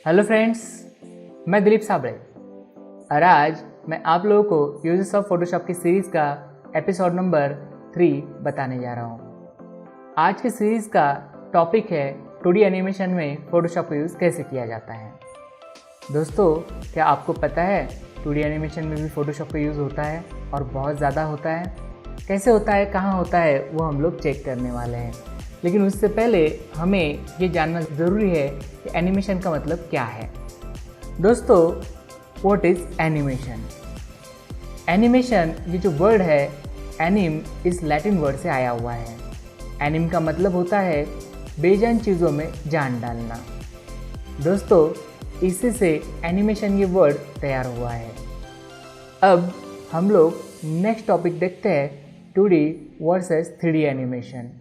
Hello friends, मैं दिलीप साबळे और आज मैं आप लोगों को यूजेस ऑफ फोटोशॉप की सीरीज़ का एपिसोड नंबर 3 बताने जा रहा हूँ। आज की सीरीज़ का टॉपिक है 2D एनिमेशन में फोटोशॉप का यूज़ कैसे किया जाता है। दोस्तों, क्या आपको पता है 2D एनिमेशन में भी फोटोशॉप का यूज़ होता है और बहुत ज़्यादा होता है। कैसे होता है, कहाँ होता है, वो हम लोग चेक करने वाले हैं। लेकिन उससे पहले हमें ये जानना ज़रूरी है कि एनिमेशन का मतलब क्या है। दोस्तों, व्हाट इज़ एनिमेशन? एनिमेशन, ये जो वर्ड है एनिम, इस लैटिन वर्ड से आया हुआ है। एनिम का मतलब होता है बेजान चीज़ों में जान डालना। दोस्तों, इसी से एनिमेशन ये वर्ड तैयार हुआ है। अब हम लोग नेक्स्ट टॉपिक देखते हैं, 2D versus 3D animation.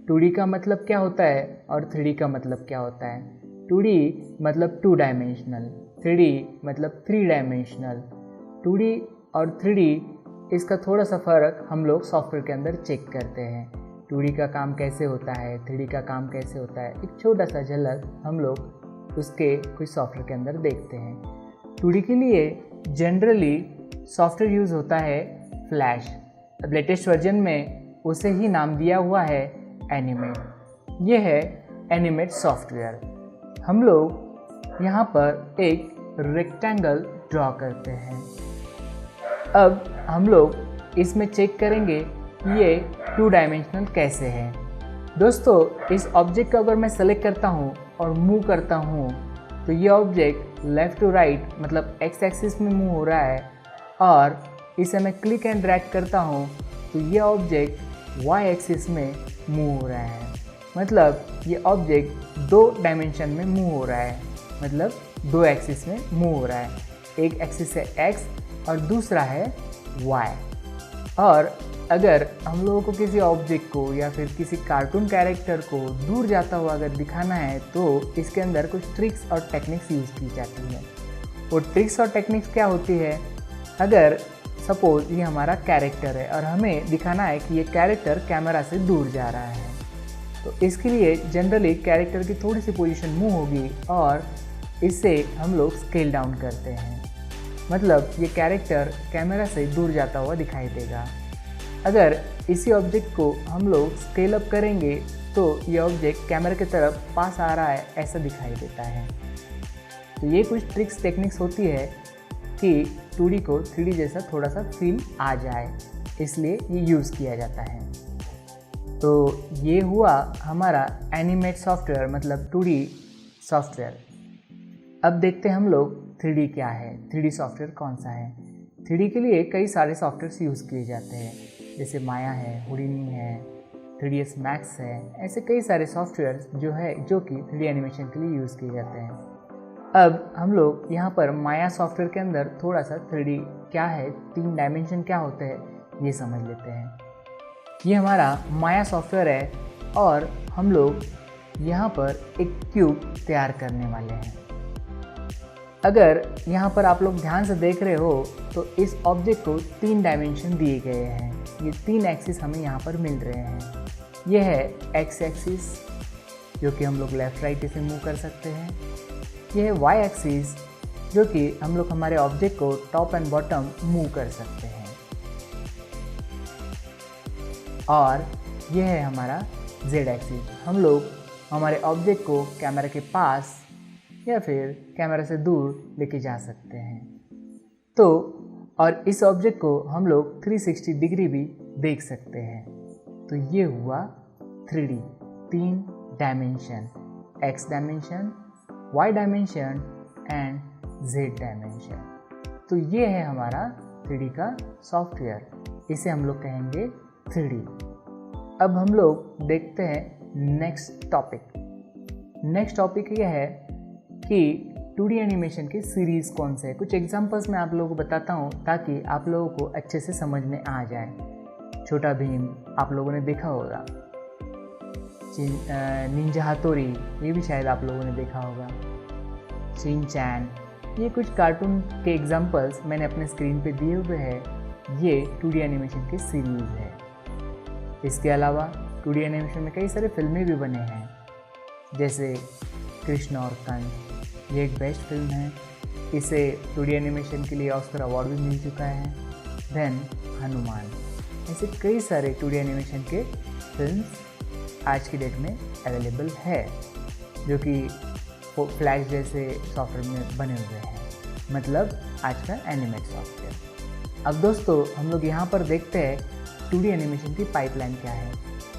2D का मतलब क्या होता है और 3D का मतलब क्या होता है। 2D मतलब 2 डायमेंशनल, 3D मतलब 3 डायमेंशनल। 2D और 3D, इसका थोड़ा सा फ़र्क हम लोग सॉफ्टवेयर के अंदर चेक करते हैं। 2D का काम कैसे होता है, 3D का काम कैसे होता है, एक छोटा सा झलक हम लोग उसके कुछ सॉफ्टवेयर के अंदर देखते हैं। 2D के लिए जनरली सॉफ्टवेयर यूज़ होता है फ्लैश। अब लेटेस्ट वर्जन में उसे ही नाम दिया हुआ है एनिमेट। ये है एनिमेट सॉफ्टवेयर। हम लोग यहाँ पर एक रेक्टेंगल ड्रॉ करते हैं। अब हम लोग इसमें चेक करेंगे कि ये 2 डायमेंशनल कैसे है। दोस्तों, इस ऑब्जेक्ट को अगर मैं सेलेक्ट करता हूँ और मूव करता हूँ तो ये ऑब्जेक्ट लेफ़्ट टू राइट मतलब एक्स एक्सिस में मूव हो रहा है, और इसे मैं क्लिक एंड ड्रैग करता हूँ तो ये ऑब्जेक्ट वाई एक्सिस में मूव हो रहा है। मतलब ये ऑब्जेक्ट 2 डायमेंशन में मूव हो रहा है, मतलब 2 एक्सिस में मूव हो रहा है। एक एक्सिस है एक्स और दूसरा है वाई। और अगर हम लोगों को किसी ऑब्जेक्ट को या फिर किसी कार्टून कैरेक्टर को दूर जाता हुआ अगर दिखाना है तो इसके अंदर कुछ ट्रिक्स और टेक्निक्स यूज़ की जाती है। वो ट्रिक्स और टेक्निक्स क्या होती है? अगर सपोज ये हमारा कैरेक्टर है और हमें दिखाना है कि ये कैरेक्टर कैमरा से दूर जा रहा है, तो इसके लिए जनरली कैरेक्टर की थोड़ी सी पोजीशन मूव होगी और इससे हम लोग स्केल डाउन करते हैं। मतलब ये कैरेक्टर कैमरा से दूर जाता हुआ दिखाई देगा। अगर इसी ऑब्जेक्ट को हम लोग स्केल अप करेंगे तो ये ऑब्जेक्ट कैमरा की तरफ पास आ रहा है, ऐसा दिखाई देता है। तो ये कुछ ट्रिक्स टेक्निक्स होती है कि 2D को 3D जैसा थोड़ा सा फील आ जाए, इसलिए ये यूज़ किया जाता है। तो ये हुआ हमारा एनिमेट सॉफ्टवेयर मतलब 2D सॉफ्टवेयर। अब देखते हैं हम लोग 3D क्या है, 3D सॉफ्टवेयर कौन सा है। 3D के लिए कई सारे सॉफ्टवेयर्स यूज़ किए जाते हैं, जैसे माया है, हुडिनी है, 3ds मैक्स है। ऐसे कई सारे सॉफ्टवेयर्स जो कि 3D एनिमेशन के लिए यूज़ किए जाते हैं। अब हम लोग यहाँ पर माया सॉफ्टवेयर के अंदर थोड़ा सा 3D क्या है, 3 डायमेंशन क्या होते हैं, ये समझ लेते हैं। ये हमारा माया सॉफ्टवेयर है और हम लोग यहाँ पर एक क्यूब तैयार करने वाले हैं। अगर यहाँ पर आप लोग ध्यान से देख रहे हो तो इस ऑब्जेक्ट को 3 डायमेंशन दिए गए हैं। ये 3 एक्सिस हमें यहाँ पर मिल रहे हैं। ये है एक्स एक्सिस, जो कि हम लोग लेफ़्ट राइट इसे मूव कर सकते हैं। ये है वाई एक्सिस, जो कि हम लोग हमारे ऑब्जेक्ट को टॉप एंड बॉटम मूव कर सकते हैं। और ये है हमारा जेड एक्सिस, हम लोग हमारे ऑब्जेक्ट को कैमरा के पास या फिर कैमरा से दूर लेके जा सकते हैं। तो और इस ऑब्जेक्ट को हम लोग 360 डिग्री भी देख सकते हैं। तो ये हुआ 3D, 3 dimension, X dimension, Y dimension and Z dimension. तो ये है हमारा 3D का सॉफ्टवेयर, इसे हम लोग कहेंगे 3D। अब हम लोग देखते हैं नेक्स्ट टॉपिक। नेक्स्ट टॉपिक ये है कि 2D एनिमेशन की सीरीज़ कौन से है। कुछ एग्जांपल्स मैं आप लोगों को बताता हूँ ताकि आप लोगों को अच्छे से समझ में आ जाए। छोटा भीम आप लोगों ने देखा होगा, निंजा हथौड़ी ये भी शायद आप लोगों ने देखा होगा, शिनचैन, ये कुछ कार्टून के एग्जांपल्स मैंने अपने स्क्रीन पे दिए हुए हैं। ये 2D एनिमेशन की सीरीज़ है। इसके अलावा 2D एनिमेशन में कई सारे फिल्में भी बने हैं, जैसे कृष्ण और कंस, ये एक बेस्ट फिल्म है, इसे 2D एनिमेशन के लिए ऑस्कर अवार्ड भी मिल चुका है। देन हनुमान, ऐसे कई सारे 2D एनिमेशन के फिल्म्स आज की डेट में अवेलेबल है जो कि फ्लैश जैसे सॉफ्टवेयर में बने हुए हैं, मतलब आज का एनिमेट सॉफ्टवेयर। अब दोस्तों हम लोग यहाँ पर देखते हैं 2D एनिमेशन की पाइपलाइन क्या है,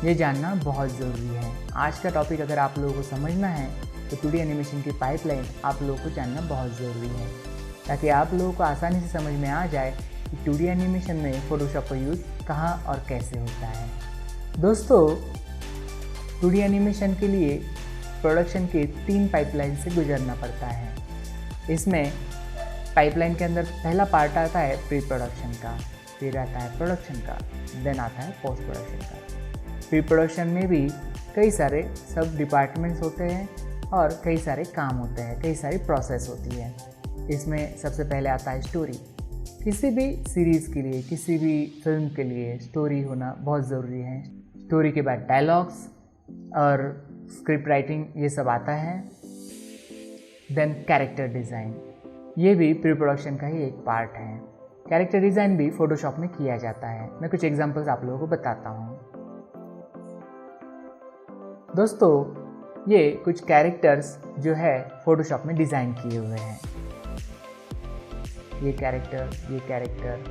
ये जानना बहुत ज़रूरी है। आज का टॉपिक अगर आप लोगों को समझना है तो 2D एनिमेशन की पाइपलाइन आप लोगों को जानना बहुत ज़रूरी है, ताकि आप लोगों को आसानी से समझ में आ जाए कि 2D एनिमेशन में फ़ोटोशॉप का यूज़ कहाँ और कैसे होता है। दोस्तों 2D एनिमेशन के लिए प्रोडक्शन के 3 पाइपलाइन से गुजरना पड़ता है। इसमें पाइपलाइन के अंदर पहला पार्ट आता है प्री प्रोडक्शन का, फिर आता है प्रोडक्शन का, देन आता है पोस्ट प्रोडक्शन का। प्री प्रोडक्शन में भी कई सारे सब डिपार्टमेंट्स होते हैं और कई सारे काम होते हैं, कई सारी प्रोसेस होती है। इसमें सबसे पहले आता है स्टोरी। किसी भी सीरीज़ के लिए, किसी भी फिल्म के लिए स्टोरी होना बहुत ज़रूरी है। स्टोरी के बाद डायलॉग्स और स्क्रिप्ट राइटिंग ये सब आता है। देन कैरेक्टर डिज़ाइन, ये भी प्री प्रोडक्शन का ही एक पार्ट है। कैरेक्टर डिज़ाइन भी फ़ोटोशॉप में किया जाता है। मैं कुछ एग्जांपल्स आप लोगों को बताता हूँ। दोस्तों ये कुछ कैरेक्टर्स जो है फ़ोटोशॉप में डिज़ाइन किए हुए हैं, ये कैरेक्टर।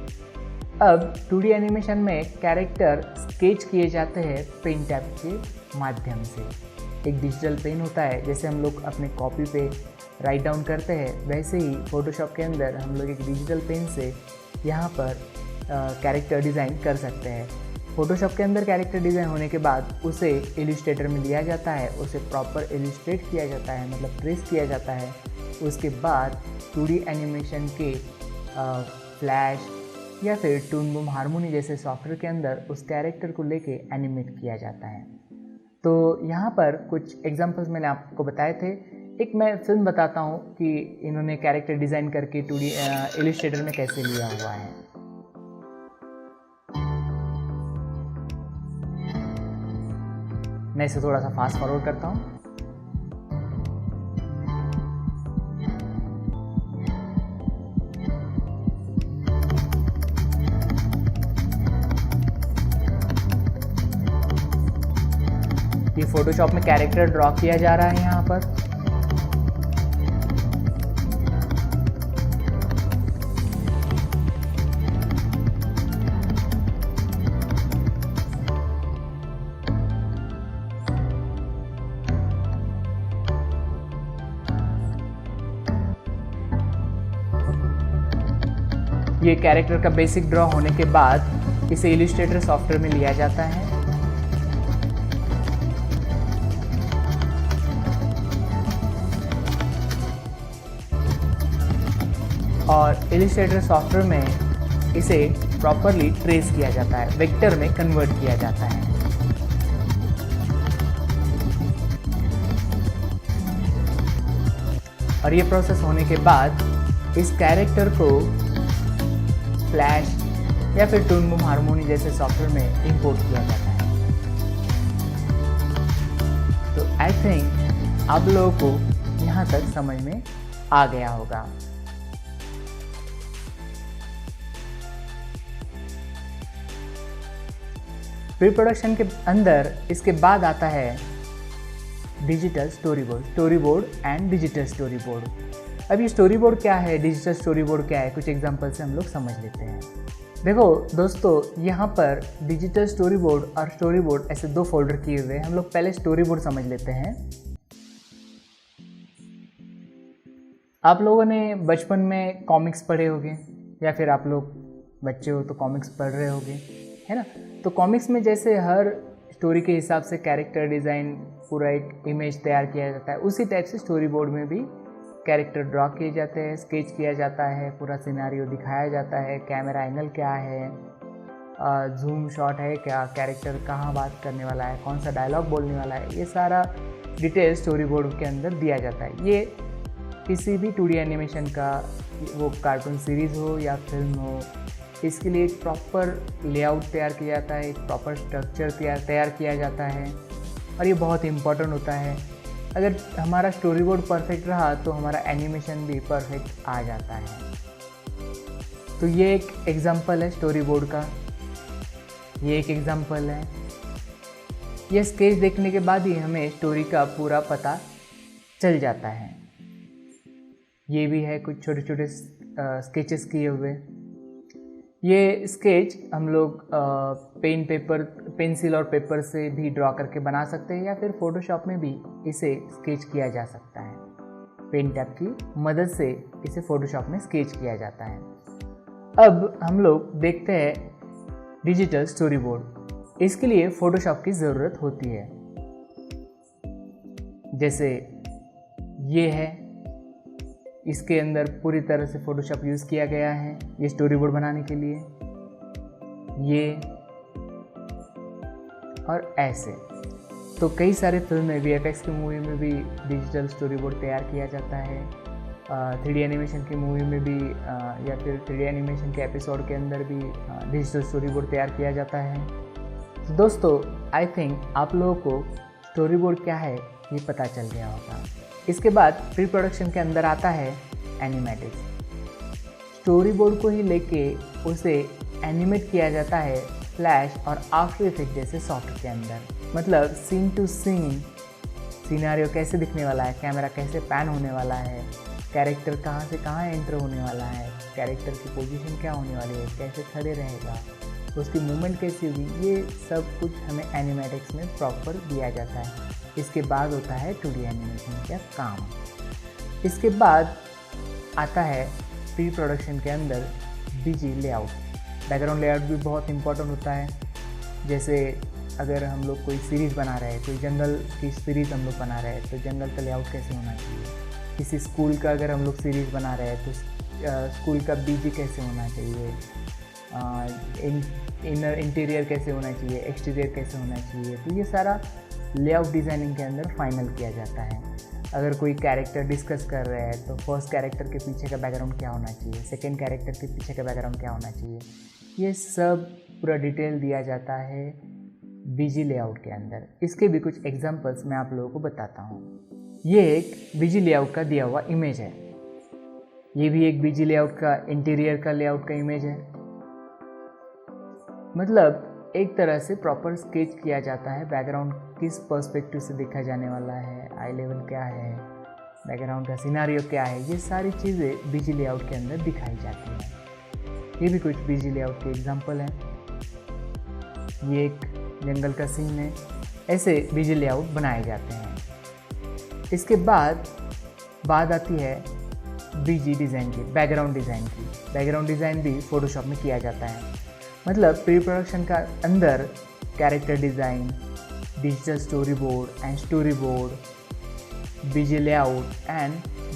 अब 2D एनिमेशन में कैरेक्टर स्केच किए जाते हैं पेन टैब के माध्यम से। एक डिजिटल पेन होता है, जैसे हम लोग अपने कॉपी पे राइट डाउन करते हैं, वैसे ही फ़ोटोशॉप के अंदर हम लोग एक डिजिटल पेन से यहाँ पर कैरेक्टर डिज़ाइन कर सकते हैं। फ़ोटोशॉप के अंदर कैरेक्टर डिज़ाइन होने के बाद उसे इलस्ट्रेटर में लिया जाता है, उसे प्रॉपर इलस्ट्रेट किया जाता है, मतलब ट्रेस किया जाता है। उसके बाद 2D एनिमेशन के फ्लैश या फिर टून बूम हारमोनी जैसे सॉफ्टवेयर के अंदर उस कैरेक्टर को लेके एनिमेट किया जाता है। तो यहाँ पर कुछ एग्जांपल्स मैंने आपको बताए थे। एक मैं फिल्म बताता हूँ कि इन्होंने कैरेक्टर डिज़ाइन करके 2D इलस्ट्रेटर में कैसे लिया हुआ है। मैं इसे थोड़ा सा फास्ट फॉरवर्ड करता हूँ। ये फोटोशॉप में कैरेक्टर ड्रॉ किया जा रहा है यहाँ पर। ये कैरेक्टर का बेसिक ड्रॉ होने के बाद इसे इलस्ट्रेटर सॉफ्टवेयर में लिया जाता है। और इलस्ट्रेटर सॉफ्टवेयर में इसे प्रॉपरली ट्रेस किया जाता है, वेक्टर में कन्वर्ट किया जाता है। और ये प्रोसेस होने के बाद इस कैरेक्टर को फ्लैश या फिर टून बूम हारमोनी जैसे सॉफ्टवेयर में इंपोर्ट किया जाता है। तो आई थिंक आप लोगों को यहाँ तक समझ में आ गया होगा। प्री प्रोडक्शन के अंदर इसके बाद आता है digital story board and digital story board. अब ये स्टोरी बोर्ड क्या है, डिजिटल स्टोरी बोर्ड क्या है, कुछ एग्जांपल से हम लोग समझ लेते हैं। देखो दोस्तों, यहाँ पर डिजिटल स्टोरी बोर्ड और स्टोरी बोर्ड ऐसे 2 फोल्डर किए हुए हैं। हम लोग पहले स्टोरी बोर्ड समझ लेते हैं। आप लोगों ने बचपन में कॉमिक्स पढ़े होंगे, या फिर आप लोग बच्चे हो तो कॉमिक्स पढ़ रहे होंगे, है ना। तो कॉमिक्स में जैसे हर स्टोरी के हिसाब से कैरेक्टर डिज़ाइन, पूरा एक इमेज तैयार किया जाता है, उसी टाइप से स्टोरी बोर्ड में भी कैरेक्टर ड्रॉ किए जाते हैं, स्केच किया जाता है, पूरा सिनेरियो दिखाया जाता है, कैमरा एंगल क्या है, जूम शॉट है क्या, कैरेक्टर कहाँ बात करने वाला है, कौन सा डायलॉग बोलने वाला है, ये सारा डिटेल स्टोरी बोर्ड के अंदर दिया जाता है। ये किसी भी 2D एनिमेशन का, वो कार्टून सीरीज़ हो या फिल्म हो, इसके लिए एक प्रॉपर लेआउट तैयार किया जाता है, एक प्रॉपर स्ट्रक्चर तैयार किया जाता है। और ये बहुत इम्पोर्टेंट होता है अगर हमारा स्टोरी बोर्ड परफेक्ट रहा तो हमारा एनिमेशन भी परफेक्ट आ जाता है। तो ये एक एग्जांपल है स्टोरी बोर्ड का, ये एक एग्जांपल है। ये स्केच देखने के बाद ही हमें स्टोरी का पूरा पता चल जाता है। ये भी है कुछ छोटे छोटे स्केचेस किए हुए। ये स्केच हम लोग पेंसिल और पेपर से भी ड्रॉ करके बना सकते हैं, या फिर फोटोशॉप में भी इसे स्केच किया जा सकता है। पेन टैब की मदद से इसे फोटोशॉप में स्केच किया जाता है। अब हम लोग देखते हैं डिजिटल स्टोरी बोर्ड। इसके लिए फोटोशॉप की ज़रूरत होती है। जैसे ये है, इसके अंदर पूरी तरह से फोटोशॉप यूज़ किया गया है ये स्टोरी बोर्ड बनाने के लिए। ये और ऐसे तो कई सारे फिल्म में VFX की मूवी में भी डिजिटल स्टोरी बोर्ड तैयार किया जाता है। 3D एनिमेशन की मूवी में भी या फिर 3D एनिमेशन के एपिसोड के अंदर भी डिजिटल स्टोरी बोर्ड तैयार किया जाता है। तो दोस्तों, आई थिंक आप लोगों को स्टोरी बोर्ड क्या है ये पता चल गया होगा। इसके बाद प्री प्रोडक्शन के अंदर आता है एनिमेटिक्स। स्टोरी बोर्ड को ही लेके उसे एनिमेट किया जाता है फ्लैश और आफ्टर इफेक्ट जैसे सॉफ्टवेयर के अंदर। मतलब सीन टू सीन सिनेरियो कैसे दिखने वाला है, कैमरा कैसे पैन होने वाला है, कैरेक्टर कहाँ से कहाँ एंटर होने वाला है, कैरेक्टर की पोजीशन क्या होने वाली है, कैसे खड़े रहेगा, उसकी मूवमेंट कैसी होगी, ये सब कुछ हमें एनिमेटिक्स में प्रॉपर दिया जाता है। इसके बाद होता है 2D एनिमेशन का काम। इसके बाद आता है प्री प्रोडक्शन के अंदर बीजी लेआउट। बैकग्राउंड लेआउट भी बहुत इंपॉर्टेंट होता है। जैसे अगर हम लोग कोई सीरीज़ बना रहे हैं, कोई जंगल की सीरीज़ हम लोग बना रहे हैं, तो जंगल का लेआउट कैसे होना चाहिए। किसी स्कूल का अगर हम लोग सीरीज़ बना रहे हैं तो स्कूल का बीजी कैसे होना चाहिए, इनर इंटीरियर कैसे होना चाहिए, एक्सटीरियर कैसे होना चाहिए। तो ये सारा लेआउट डिज़ाइनिंग के अंदर फाइनल किया जाता है। अगर कोई कैरेक्टर डिस्कस कर रहे हैं तो फर्स्ट कैरेक्टर के पीछे का बैकग्राउंड क्या होना चाहिए, सेकंड कैरेक्टर के पीछे का बैकग्राउंड क्या होना चाहिए, ये सब पूरा डिटेल दिया जाता है बीजी लेआउट के अंदर। इसके भी कुछ एग्जांपल्स मैं आप लोगों को बताता हूँ। ये एक बीजी लेआउट का दिया हुआ इमेज है। ये भी एक बीजी लेआउट का इंटीरियर का लेआउट का इमेज है। मतलब एक तरह से प्रॉपर स्केच किया जाता है बैकग्राउंड किस पर्सपेक्टिव से देखा जाने वाला है, आई लेवल क्या है, बैकग्राउंड का सिनारियो क्या है, ये सारी चीज़ें बीजी लेआउट के अंदर दिखाई जाती हैं। ये भी कुछ बीजी लेआउट के एग्जांपल हैं। ये एक जंगल का सीन है। ऐसे बीजी लेआउट बनाए जाते हैं। इसके बाद आती है बीजी डिज़ाइन की, बैकग्राउंड डिज़ाइन की। बैकग्राउंड डिज़ाइन भी फोटोशॉप में किया जाता है। मतलब प्री प्रोडक्शन का अंदर character design, digital story board and story board, BG layout and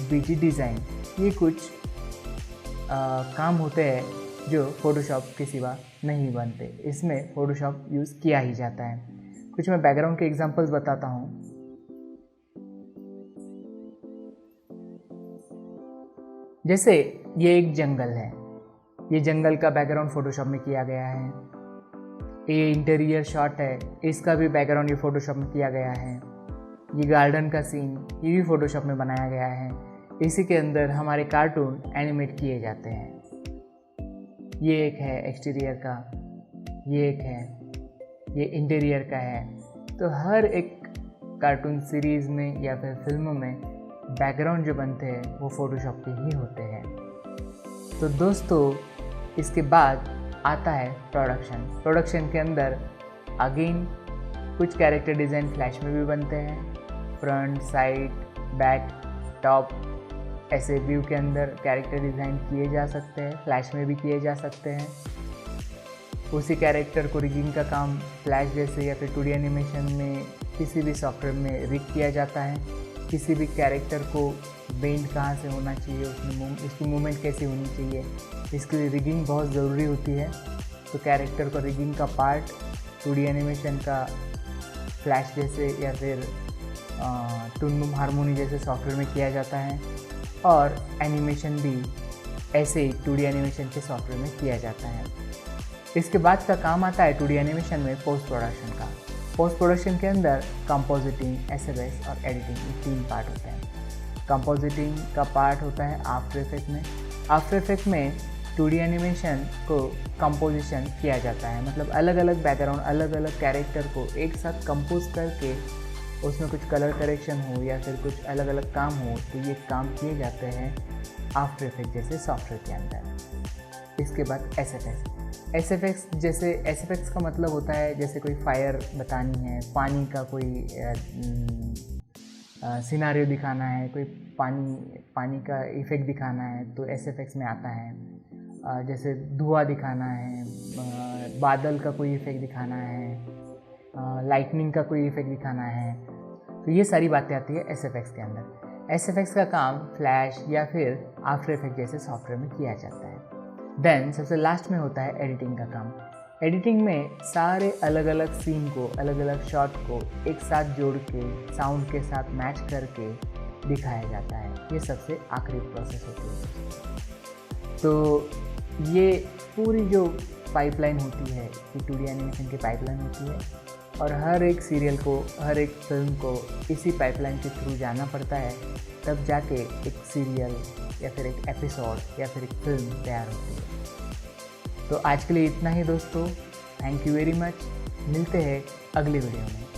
BG design, ये कुछ काम होते हैं जो फोटोशॉप के सिवा नहीं बनते। इसमें फोटोशॉप यूज़ किया ही जाता है। कुछ मैं बैकग्राउंड के एग्जांपल्स बताता हूँ। जैसे ये एक जंगल है। ये जंगल का बैकग्राउंड फोटोशॉप में किया गया है। ये इंटीरियर शॉट है, इसका भी बैकग्राउंड ये फोटोशॉप में किया गया है। ये गार्डन का सीन, ये भी फोटोशॉप में बनाया गया है। इसी के अंदर हमारे कार्टून एनिमेट किए जाते हैं। ये एक है एक्सटीरियर का, ये एक है, ये इंटीरियर का है। तो हर एक कार्टून सीरीज़ में या फिर फिल्मों में बैकग्राउंड जो बनते हैं वो फोटोशॉप के ही होते हैं। तो दोस्तों, इसके बाद आता है प्रोडक्शन। प्रोडक्शन के अंदर अगेन कुछ कैरेक्टर डिज़ाइन फ्लैश में भी बनते हैं। फ्रंट, साइड, बैक, टॉप, ऐसे व्यू के अंदर कैरेक्टर डिज़ाइन किए जा सकते हैं। फ्लैश में भी किए जा सकते हैं। उसी कैरेक्टर को रिगिंग का काम फ्लैश जैसे या फिर 2D एनिमेशन में किसी भी सॉफ्टवेयर में रिग किया जाता है। किसी भी कैरेक्टर को बेंड कहाँ से होना चाहिए, उसकी मूवमेंट कैसी होनी चाहिए, इसके लिए रिगिंग बहुत ज़रूरी होती है। तो कैरेक्टर को रिगिंग का पार्ट 2D एनिमेशन का फ्लैश जैसे या फिर टून हारमोनी जैसे सॉफ्टवेयर में किया जाता है। और एनिमेशन भी ऐसे ही 2D एनिमेशन के सॉफ्टवेयर में किया जाता है। इसके बाद का काम आता है 2D एनिमेशन में पोस्ट प्रोडक्शन का। पोस्ट प्रोडक्शन के अंदर कंपोजिटिंग, SFX और एडिटिंग, ये 3 पार्ट होते हैं। कंपोजिटिंग का पार्ट होता है आफ्टर इफेक्ट में। आफ्टर इफेक्ट में 2D एनिमेशन को कंपोजिशन किया जाता है, मतलब अलग अलग बैकग्राउंड, अलग अलग कैरेक्टर को एक साथ कंपोज करके उसमें कुछ कलर करेक्शन हो या फिर कुछ अलग अलग काम हो, तो ये काम किए जाते हैं आफ्टर इफेक्ट जैसे सॉफ्टवेयर के अंदर। इसके बाद SFX जैसे SFX का मतलब होता है जैसे कोई फायर बतानी है, पानी का कोई सिनारियो दिखाना है, कोई पानी का इफ़ेक्ट दिखाना है तो SFX में आता है। जैसे धुआं दिखाना है, बादल का कोई इफ़ेक्ट दिखाना है, लाइटनिंग का कोई इफ़ेक्ट दिखाना है, तो ये सारी बातें आती है SFX के अंदर। SFX का काम फ्लैश या फिर आफ्टर इफेक्ट जैसे सॉफ्टवेयर में किया जाता है। देन सबसे लास्ट में होता है एडिटिंग का काम। एडिटिंग में सारे अलग अलग सीन को, अलग अलग शॉट को एक साथ जोड़ के साउंड के साथ मैच करके दिखाया जाता है। ये सबसे आखिरी प्रोसेस होती है। तो ये पूरी जो पाइपलाइन होती है, ये 2D एनिमेशन की पाइपलाइन होती है और हर एक सीरियल को, हर एक फिल्म को इसी पाइपलाइन के थ्रू जाना पड़ता है, तब जाके एक सीरियल या फिर एक एपिसोड या फिर एक फिल्म तैयार होती है। तो आज के लिए इतना ही दोस्तों, थैंक यू वेरी मच। मिलते हैं अगली वीडियो में।